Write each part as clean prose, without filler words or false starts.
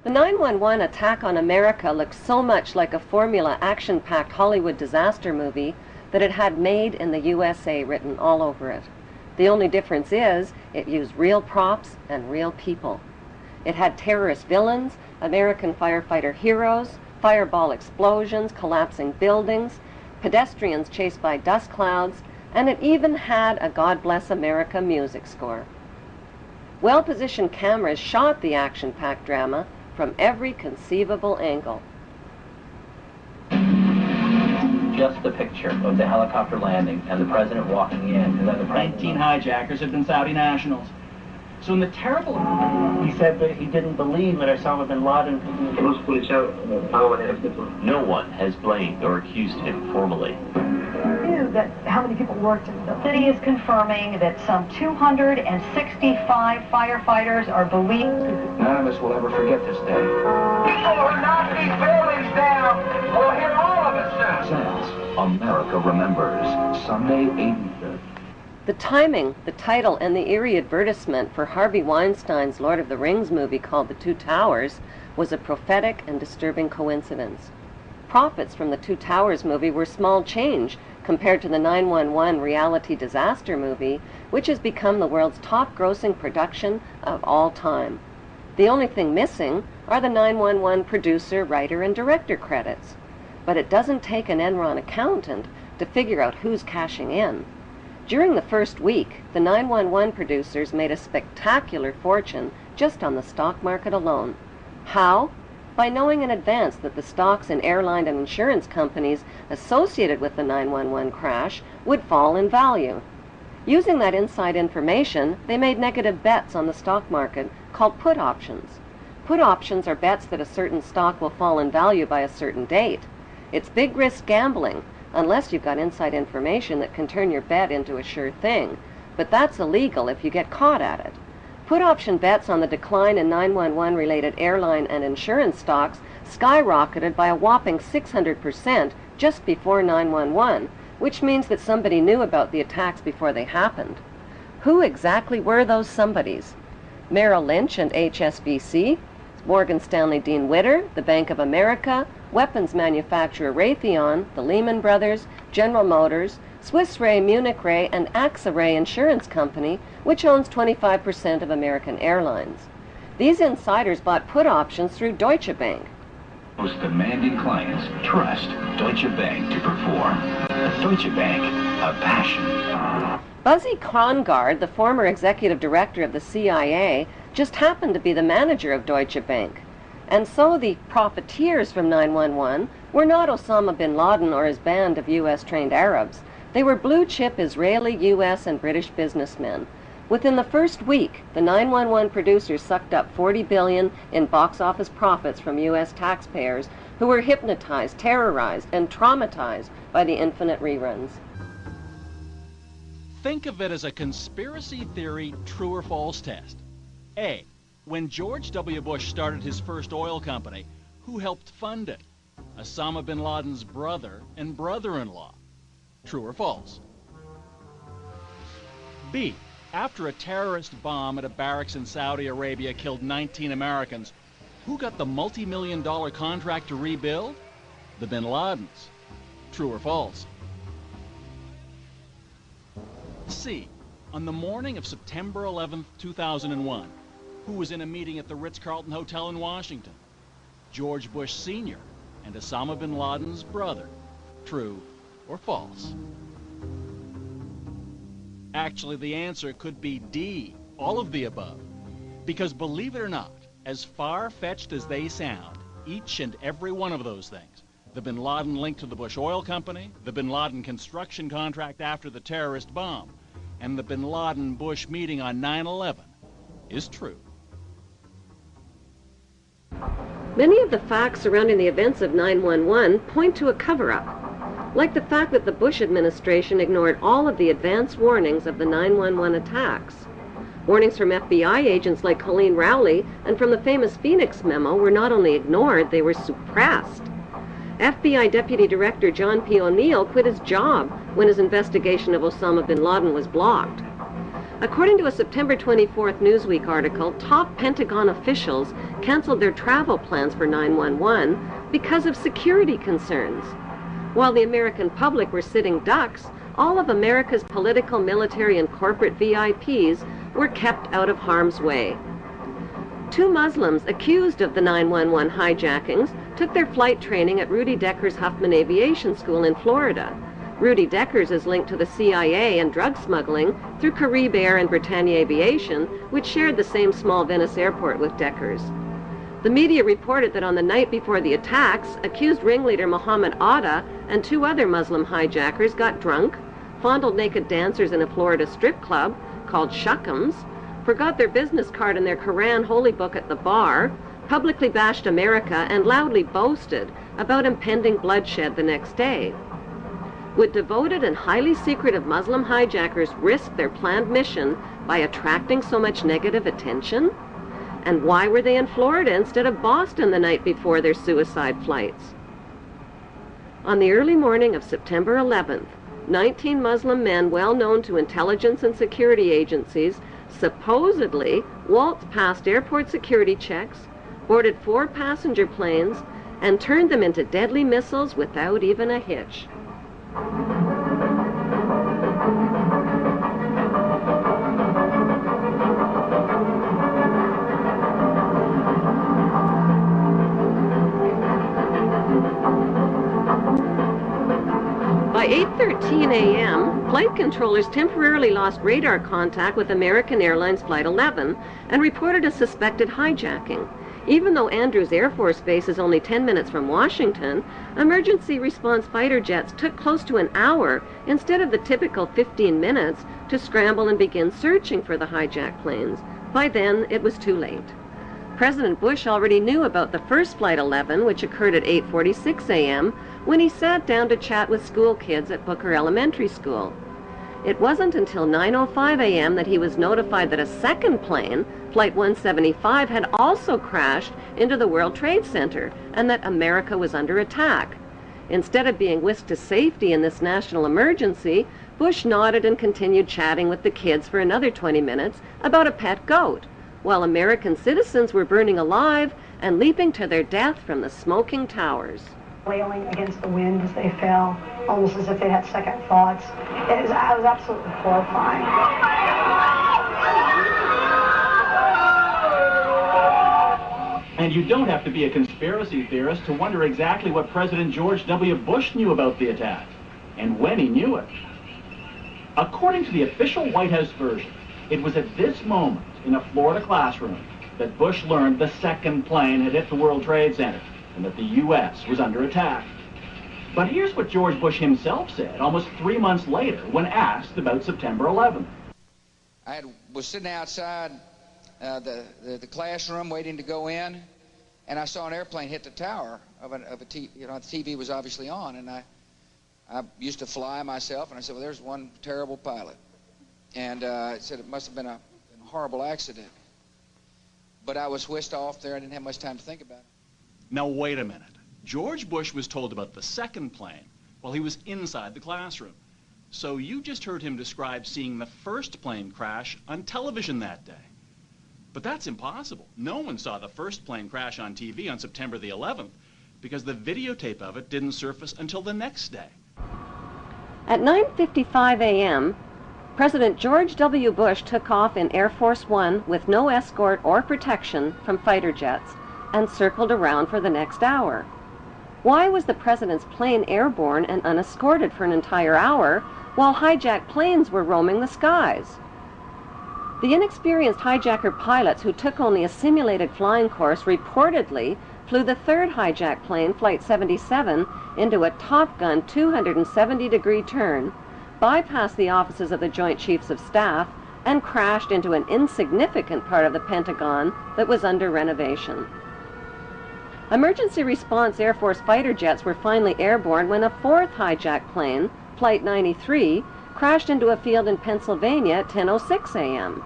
The 9/11 attack on America looked so much like a formula action-packed Hollywood disaster movie that it had "Made in the USA" written all over it. The only difference is it used real props and real people. It had terrorist villains, American firefighter heroes, fireball explosions, collapsing buildings, pedestrians chased by dust clouds, and it even had a God Bless America music score. Well-positioned cameras shot the action-packed drama from every conceivable angle. Just the picture of the helicopter landing and the president walking in, and then the 19 hijackers have been Saudi nationals. So in the terrible... He said that he didn't believe that Osama bin Laden... No one has blamed or accused him formally. That how many people worked in the building. The city is confirming that some 265 firefighters are believed. None of us will ever forget this day. People who knock these buildings down will hear all of it soon. Says America Remembers, Sunday, 85th. The timing, the title, and the eerie advertisement for Harvey Weinstein's Lord of the Rings movie called The Two Towers was a prophetic and disturbing coincidence. Profits from the Two Towers movie were small change compared to the 9/11 reality disaster movie, which has become the world's top-grossing production of all time. The only thing missing are the 9/11 producer, writer, and director credits. But it doesn't take an Enron accountant to figure out who's cashing in. During the first week, the 9/11 producers made a spectacular fortune just on the stock market alone. How? By knowing in advance that the stocks in airline and insurance companies associated with the 9/11 crash would fall in value. Using that inside information, they made negative bets on the stock market called put options. Put options are bets that a certain stock will fall in value by a certain date. It's big risk gambling, unless you've got inside information that can turn your bet into a sure thing, but that's illegal if you get caught at it. Put option bets on the decline in 9/11 related airline and insurance stocks skyrocketed by a whopping 600% just before 9/11, which means that somebody knew about the attacks before they happened. Who exactly were those somebodies? Merrill Lynch and HSBC, Morgan Stanley Dean Witter, the Bank of America, weapons manufacturer Raytheon, the Lehman Brothers, General Motors, Swiss Re, Munich Re, and AXA Re Insurance Company, which owns 25% of American Airlines. These insiders bought put options through Deutsche Bank. Most demanding clients trust Deutsche Bank to perform. Deutsche Bank, a passion. Buzzy Krongard, the former executive director of the CIA, just happened to be the manager of Deutsche Bank. And so the profiteers from 9/11 were not Osama bin Laden or his band of U.S.-trained Arabs. They were blue-chip Israeli, U.S., and British businessmen. Within the first week, the 9/11 producers sucked up $40 billion in box office profits from U.S. taxpayers who were hypnotized, terrorized, and traumatized by the infinite reruns. Think of it as a conspiracy theory true or false test. A. When George W. Bush started his first oil company, who helped fund it? Osama bin Laden's brother and brother-in-law. True or false? B. After a terrorist bomb at a barracks in Saudi Arabia killed 19 Americans, who got the multi-million-dollar contract to rebuild? The bin Ladens. True or false? C. On the morning of September 11, 2001, who was in a meeting at the Ritz-Carlton Hotel in Washington? George Bush Sr. and Osama bin Laden's brother. True or false? Actually, the answer could be D, all of the above. Because believe it or not, as far-fetched as they sound, each and every one of those things, the bin Laden link to the Bush Oil Company, the bin Laden construction contract after the terrorist bomb, and the bin Laden-Bush meeting on 9/11, is true. Many of the facts surrounding the events of 9/11 point to a cover-up, like the fact that the Bush administration ignored all of the advance warnings of the 9/11 attacks. Warnings from FBI agents like Colleen Rowley and from the famous Phoenix memo were not only ignored, they were suppressed. FBI Deputy Director John P. O'Neill quit his job when his investigation of Osama bin Laden was blocked. According to a September 24th Newsweek article, top Pentagon officials canceled their travel plans for 911 because of security concerns. While the American public were sitting ducks, all of America's political, military, and corporate VIPs were kept out of harm's way. 2 Muslims accused of the 911 hijackings took their flight training at Rudy Decker's Huffman Aviation School in Florida. Rudy Decker's is linked to the CIA and drug smuggling through Carib Air and Britannia Aviation, which shared the same small Venice airport with Decker's. The media reported that on the night before the attacks, accused ringleader Mohammed Atta and 2 other Muslim hijackers got drunk, fondled naked dancers in a Florida strip club called Shuckums, forgot their business card and their Quran holy book at the bar, publicly bashed America, and loudly boasted about impending bloodshed the next day. Would devoted and highly secretive Muslim hijackers risk their planned mission by attracting so much negative attention? And why were they in Florida instead of Boston the night before their suicide flights? On the early morning of September 11th, 19 Muslim men well known to intelligence and security agencies supposedly waltzed past airport security checks, boarded 4 passenger planes, and turned them into deadly missiles without even a hitch. By 8:13 a.m., flight controllers temporarily lost radar contact with American Airlines Flight 11 and reported a suspected hijacking. Even though Andrews Air Force Base is only 10 minutes from Washington, emergency response fighter jets took close to an hour instead of the typical 15 minutes to scramble and begin searching for the hijacked planes. By then, it was too late. President Bush already knew about the first Flight 11, which occurred at 8:46 a.m., when he sat down to chat with school kids at Booker Elementary School. It wasn't until 9:05 a.m. that he was notified that a second plane, Flight 175, had also crashed into the World Trade Center and that America was under attack. Instead of being whisked to safety in this national emergency, Bush nodded and continued chatting with the kids for another 20 minutes about a pet goat, while American citizens were burning alive and leaping to their death from the smoking towers. Wailing against the wind as they fell, almost as if they had second thoughts. It was absolutely horrifying. And you don't have to be a conspiracy theorist to wonder exactly what President George W. Bush knew about the attack, and when he knew it. According to the official White House version, it was at this moment in a Florida classroom that Bush learned the second plane had hit the World Trade Center and that the U.S. was under attack. But here's what George Bush himself said almost 3 months later when asked about September 11th. I was sitting outside the classroom waiting to go in, and I saw an airplane hit the tower of a TV. You know, the TV was obviously on, and I used to fly myself, and I said, well, there's one terrible pilot. And I said it must have been a horrible accident. But I was whisked off there. I didn't have much time to think about it. Now, wait a minute. George Bush was told about the second plane while he was inside the classroom. So you just heard him describe seeing the first plane crash on television that day. But that's impossible. No one saw the first plane crash on TV on September the 11th because the videotape of it didn't surface until the next day. At 9:55 a.m., President George W. Bush took off in Air Force One with no escort or protection from fighter jets and circled around for the next hour. Why was the president's plane airborne and unescorted for an entire hour while hijacked planes were roaming the skies? The inexperienced hijacker pilots who took only a simulated flying course reportedly flew the third hijacked plane, Flight 77, into a Top Gun 270-degree turn, bypassed the offices of the Joint Chiefs of Staff, and crashed into an insignificant part of the Pentagon that was under renovation. Emergency response Air Force fighter jets were finally airborne when a fourth hijacked plane, Flight 93, crashed into a field in Pennsylvania at 10:06 a.m.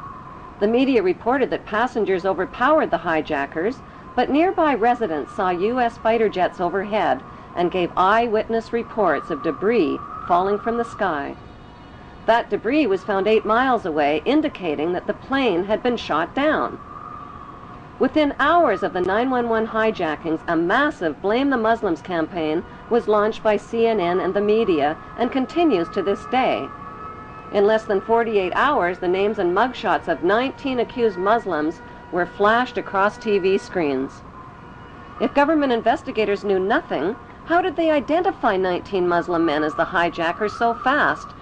The media reported that passengers overpowered the hijackers, but nearby residents saw U.S. fighter jets overhead and gave eyewitness reports of debris falling from the sky. That debris was found 8 miles away, indicating that the plane had been shot down. Within hours of the 911 hijackings, a massive Blame the Muslims campaign was launched by CNN and the media and continues to this day. In less than 48 hours, the names and mugshots of 19 accused Muslims were flashed across TV screens. If government investigators knew nothing, how did they identify 19 Muslim men as the hijackers so fast